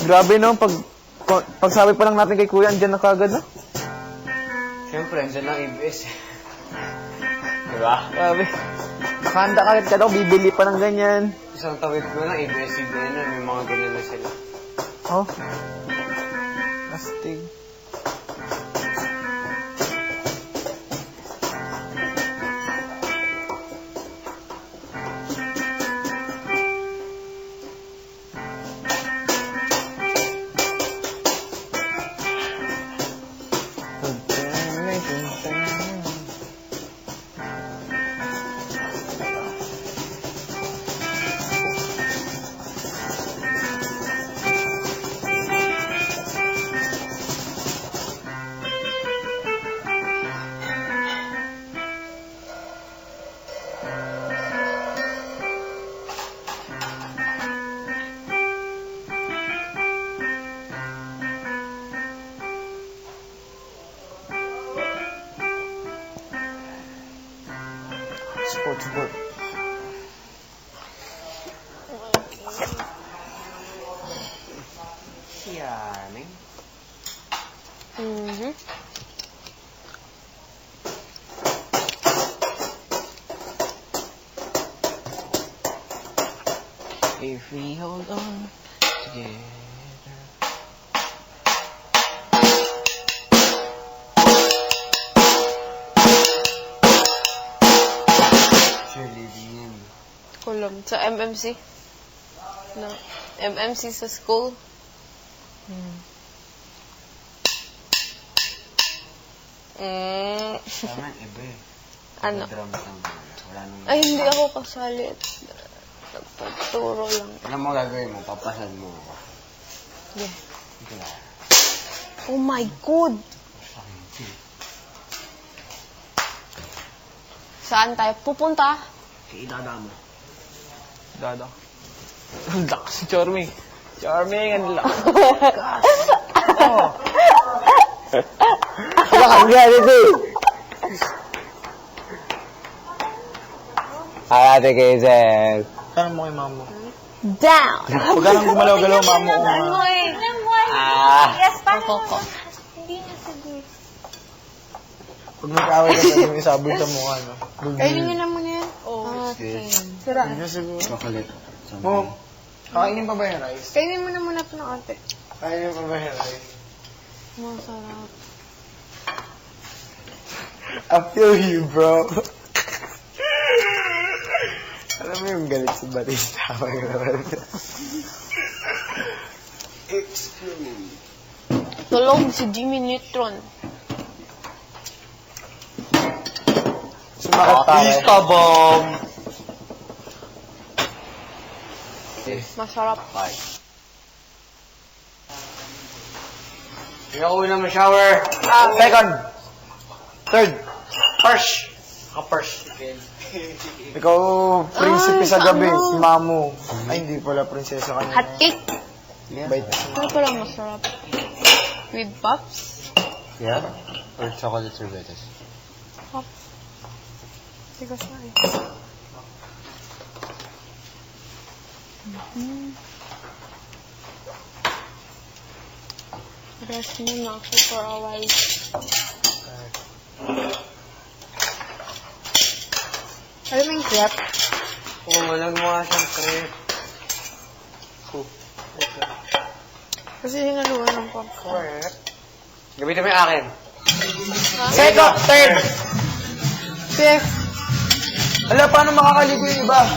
Grabe no, pag sabi pa lang natin kay Kuya, andyan na kagad no? Siyempre, andyan lang ABS. Diba? Grabe. Nakahanda kagad ka daw, bibili pa ng ganyan. Isang tawid ko lang, ABS-CBN na, may mga ganyan na sila. Oh. Astig. Sports book. Yaning. If we hold on together. Kulam. Sa MMC? No. MMC sa school? Tama, iba eh. Ano? Drum lang. Wala nung... Ay, hindi ako kasali. Nagpagturo lang. Alam mo gagawin mo, papasan mo ako. Yeah. Ito na. Oh my God! Saan tayo pupunta? Kaya idada mo. Dada. Ang lakas si Charming. Charming, ang lakas. Wala kang ganito eh. Ate Kazel. Tanong mo kay mama mo. Down! Huwag ka nang gumalaw-galaw, mama ko. Yes, Koko. Hindi na sige. Pag nag-away ka sa yung isaboy sa mukha, no? Kainin nyo na muna yan. Sira. Hindi siguro. Chocolate. Mo, kainin pa ba yung rice? Kainin mo na muna ito ng ate. Kainin pa ba yung rice? Masarap. I feel you, bro. Alam mo yung galit si Batista. Tulog si Jimmy Neutron. Sumakit pare. Pista bomb! Masarap. Bye. Ikaw uwi na shower. Second. Third. First. First. Ikaw, prinsipe sa gabi. ano? Si Mamu. Ay, hindi pala prinsesa kanya. Hot cake. Bait. Ano pala masarap? With puffs? Yeah? Or chocolate sorbetes? Tigas na eh. Rest muna ako for a while. Alam mo yung crepe? Oo, walang mga siyang crepe. Kasi hinaluan ng popcorn. Gamitin mo yung akin. Second. Third. Fifth. Ala, paano makakaligo yung iba?